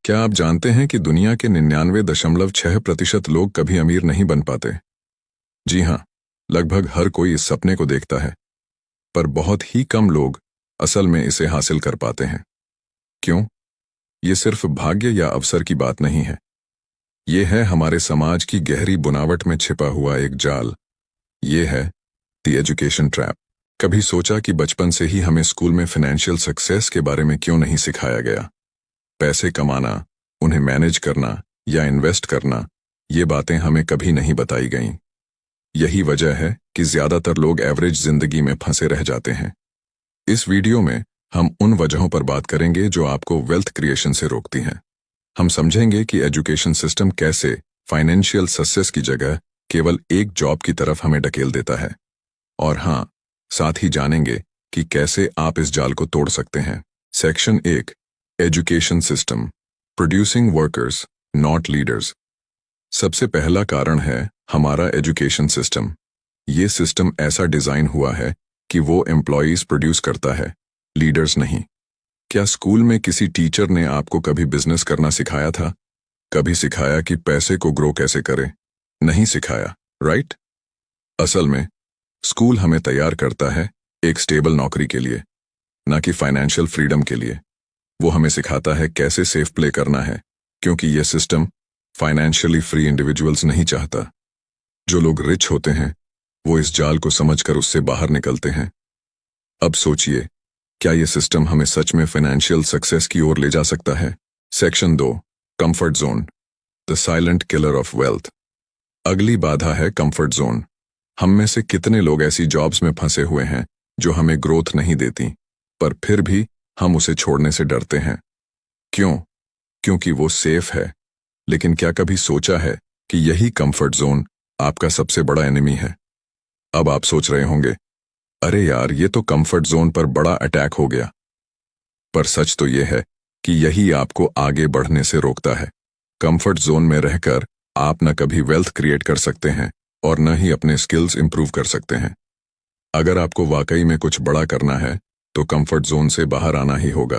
क्या आप जानते हैं कि दुनिया के 99.6% लोग कभी अमीर नहीं बन पाते? जी हाँ, लगभग हर कोई इस सपने को देखता है, पर बहुत ही कम लोग असल में इसे हासिल कर पाते हैं। क्यों? ये सिर्फ भाग्य या अवसर की बात नहीं है। ये है हमारे समाज की गहरी बुनावट में छिपा हुआ एक जाल। ये है द एजुकेशन ट्रैप। कभी सोचा कि बचपन से ही हमें स्कूल में फाइनेंशियल सक्सेस के बारे में क्यों नहीं सिखाया गया? पैसे कमाना, उन्हें मैनेज करना या इन्वेस्ट करना, ये बातें हमें कभी नहीं बताई गईं। यही वजह है कि ज्यादातर लोग एवरेज जिंदगी में फंसे रह जाते हैं। इस वीडियो में हम उन वजहों पर बात करेंगे जो आपको वेल्थ क्रिएशन से रोकती हैं। हम समझेंगे कि एजुकेशन सिस्टम कैसे फाइनेंशियल सक्सेस की जगह केवल एक जॉब की तरफ हमें ढकेल देता है। और हाँ, साथ ही जानेंगे कि कैसे आप इस जाल को तोड़ सकते हैं। Section 1, education system, producing workers not leaders. सबसे पहला कारण है हमारा एजुकेशन सिस्टम। ये सिस्टम ऐसा डिजाइन हुआ है कि वो एम्प्लॉयज प्रोड्यूस करता है, लीडर्स नहीं। क्या स्कूल में किसी टीचर ने आपको कभी बिजनेस करना सिखाया था? कभी सिखाया कि पैसे को ग्रो कैसे करें? नहीं सिखाया, राइट? असल में स्कूल हमें तैयार करता है एक स्टेबल नौकरी के लिए, ना कि फाइनेंशियल फ्रीडम के लिए। वो हमें सिखाता है कैसे सेफ प्ले करना है, क्योंकि यह सिस्टम फाइनेंशियली फ्री इंडिविजुअल्स नहीं चाहता। जो लोग रिच होते हैं वो इस जाल को समझकर उससे बाहर निकलते हैं। अब सोचिए, क्या यह सिस्टम हमें सच में फाइनेंशियल सक्सेस की ओर ले जा सकता है? Section 2, comfort zone, the silent killer of wealth. अगली बाधा है कंफर्ट जोन। हम में से कितने लोग ऐसी जॉब्स में फंसे हुए हैं जो हमें ग्रोथ नहीं देती, पर फिर भी हम उसे छोड़ने से डरते हैं। क्यों? क्योंकि वो सेफ है। लेकिन क्या कभी सोचा है कि यही कंफर्ट जोन आपका सबसे बड़ा एनिमी है? अब आप सोच रहे होंगे, अरे यार, ये तो कंफर्ट जोन पर बड़ा अटैक हो गया। पर सच तो ये है कि यही आपको आगे बढ़ने से रोकता है। कंफर्ट जोन में रहकर आप न कभी वेल्थ क्रिएट कर सकते हैं और न ही अपने स्किल्स इंप्रूव कर सकते हैं। अगर आपको वाकई में कुछ बड़ा करना है तो कंफर्ट जोन से बाहर आना ही होगा।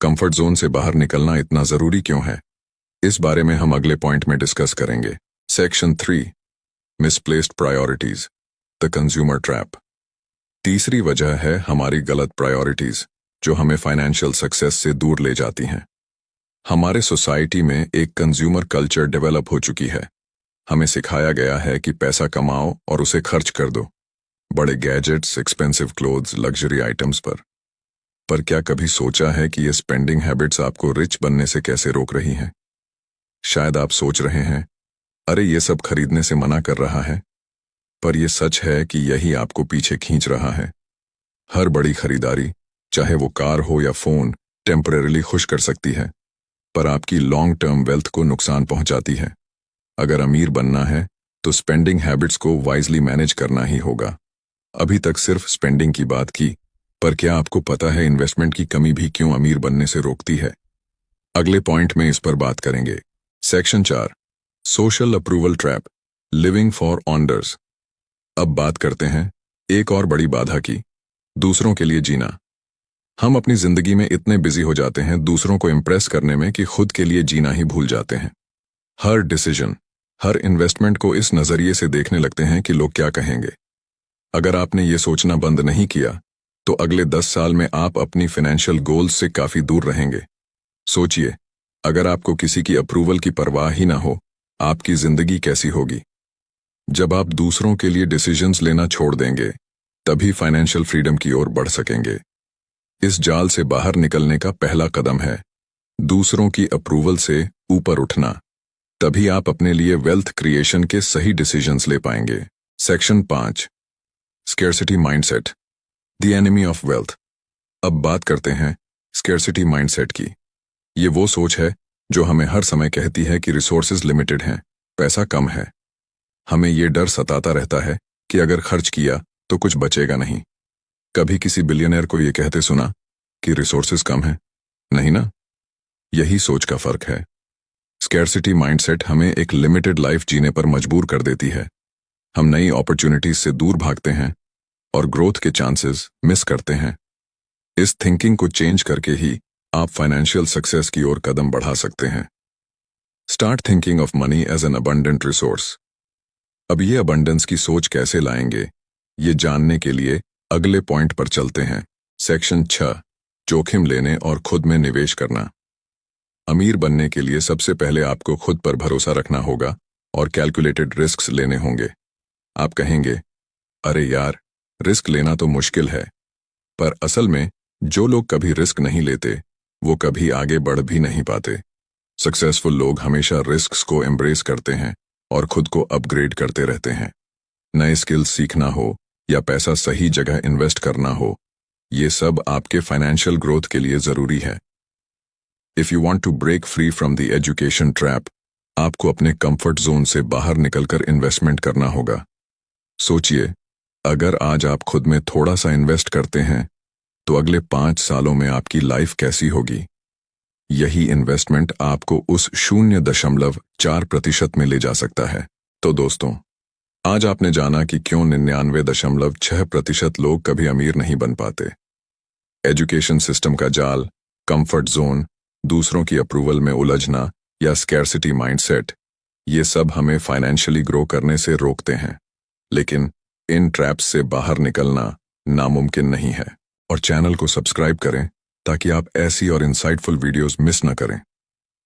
कंफर्ट जोन से बाहर निकलना इतना जरूरी क्यों है, इस बारे में हम अगले पॉइंट में डिस्कस करेंगे। Section 3, misplaced priorities, the consumer trap. तीसरी वजह है हमारी गलत प्रायोरिटीज, जो हमें फाइनेंशियल सक्सेस से दूर ले जाती हैं। हमारे सोसाइटी में एक कंज्यूमर कल्चर डेवलप हो चुकी है। हमें सिखाया गया है कि पैसा कमाओ और उसे खर्च कर दो, बड़े gadgets, expensive clothes, luxury items पर क्या कभी सोचा है कि ये स्पेंडिंग हैबिट्स आपको रिच बनने से कैसे रोक रही हैं? शायद आप सोच रहे हैं, अरे ये सब खरीदने से मना कर रहा है, पर यह सच है कि यही आपको पीछे खींच रहा है। हर बड़ी खरीदारी, चाहे वो कार हो या फोन, टेम्परेरीली खुश कर सकती है, पर आपकी लॉन्ग टर्म वेल्थ को नुकसान पहुंचाती है। अगर अमीर बनना है तो स्पेंडिंग हैबिट्स को वाइजली मैनेज करना ही होगा। अभी तक सिर्फ स्पेंडिंग की बात की, पर क्या आपको पता है इन्वेस्टमेंट की कमी भी क्यों अमीर बनने से रोकती है? अगले पॉइंट में इस पर बात करेंगे। Section 4, social approval trap, living for honours. अब बात करते हैं एक और बड़ी बाधा की, दूसरों के लिए जीना। हम अपनी जिंदगी में इतने बिजी हो जाते हैं दूसरों को इम्प्रेस करने में कि खुद के लिए जीना ही भूल जाते हैं। हर डिसीजन, हर इन्वेस्टमेंट को इस नजरिए से देखने लगते हैं कि लोग क्या कहेंगे। अगर आपने ये सोचना बंद नहीं किया तो अगले 10 साल में आप अपनी फाइनेंशियल गोल्स से काफी दूर रहेंगे। सोचिए, अगर आपको किसी की अप्रूवल की परवाह ही ना हो, आपकी जिंदगी कैसी होगी? जब आप दूसरों के लिए डिसीजंस लेना छोड़ देंगे, तभी फाइनेंशियल फ्रीडम की ओर बढ़ सकेंगे। इस जाल से बाहर निकलने का पहला कदम है दूसरों की अप्रूवल से ऊपर उठना। तभी आप अपने लिए वेल्थ क्रिएशन के सही डिसीजंस ले पाएंगे। Section 5, scarcity mindset, the enemy of wealth. अब बात करते हैं स्कैर्सिटी माइंडसेट की। ये वो सोच है जो हमें हर समय कहती है कि रिसोर्सेज लिमिटेड हैं, पैसा कम है। हमें ये डर सताता रहता है कि अगर खर्च किया तो कुछ बचेगा नहीं। कभी किसी बिलियनर को ये कहते सुना कि रिसोर्सेज कम है? नहीं ना? यही सोच का फर्क है। स्कैर्सिटी माइंडसेट हमें एक लिमिटेड लाइफ जीने पर मजबूर कर देती है। हम नई अपॉर्चुनिटीज से दूर भागते हैं और ग्रोथ के चांसेस मिस करते हैं। इस थिंकिंग को चेंज करके ही आप फाइनेंशियल सक्सेस की ओर कदम बढ़ा सकते हैं। Start thinking of money as an abundant resource. अब ये अबंडेंस की सोच कैसे लाएंगे, ये जानने के लिए अगले पॉइंट पर चलते हैं। सेक्शन 6, जोखिम लेने और खुद में निवेश करना। अमीर बनने के लिए सबसे पहले आपको खुद पर भरोसा रखना होगा और कैलकुलेटेड रिस्क्स लेने होंगे। आप कहेंगे, अरे यार, रिस्क लेना तो मुश्किल है। पर असल में जो लोग कभी रिस्क नहीं लेते वो कभी आगे बढ़ भी नहीं पाते। सक्सेसफुल लोग हमेशा रिस्क्स को एम्ब्रेस करते हैं और खुद को अपग्रेड करते रहते हैं। नए स्किल्स सीखना हो या पैसा सही जगह इन्वेस्ट करना हो, ये सब आपके फाइनेंशियल ग्रोथ के लिए जरूरी है। If you want to break free from the education trap, आपको अपने कंफर्ट जोन से बाहर निकलकर इन्वेस्टमेंट करना होगा। सोचिए, अगर आज आप खुद में थोड़ा सा इन्वेस्ट करते हैं तो अगले 5 सालों में आपकी लाइफ कैसी होगी। यही इन्वेस्टमेंट आपको उस 0.4% में ले जा सकता है। तो दोस्तों, आज आपने जाना कि क्यों 99.6% लोग कभी अमीर नहीं बन पाते। एजुकेशन सिस्टम का जाल, कंफर्ट जोन, दूसरों की अप्रूवल में उलझना या स्कैर्सिटी माइंडसेट, ये सब हमें फाइनेंशियली ग्रो करने से रोकते हैं। लेकिन इन ट्रैप्स से बाहर निकलना नामुमकिन नहीं है। और चैनल को सब्सक्राइब करें ताकि आप ऐसी और इंसाइटफुल वीडियोस मिस न करें।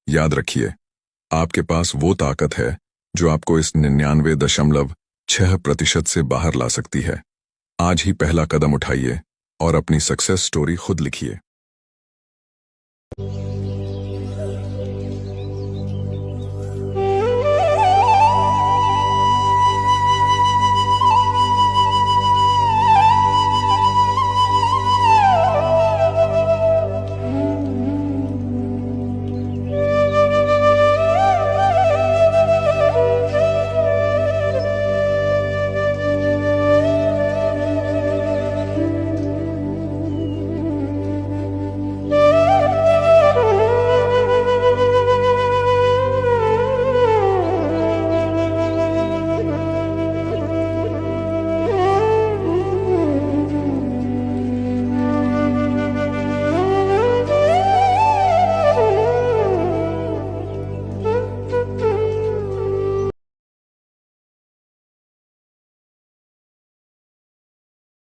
याद रखिए, आपके पास वो ताकत है जो आपको इस 99.6% से बाहर ला सकती है। आज ही पहला कदम उठाइए और अपनी सक्सेस स्टोरी खुद लिखिए।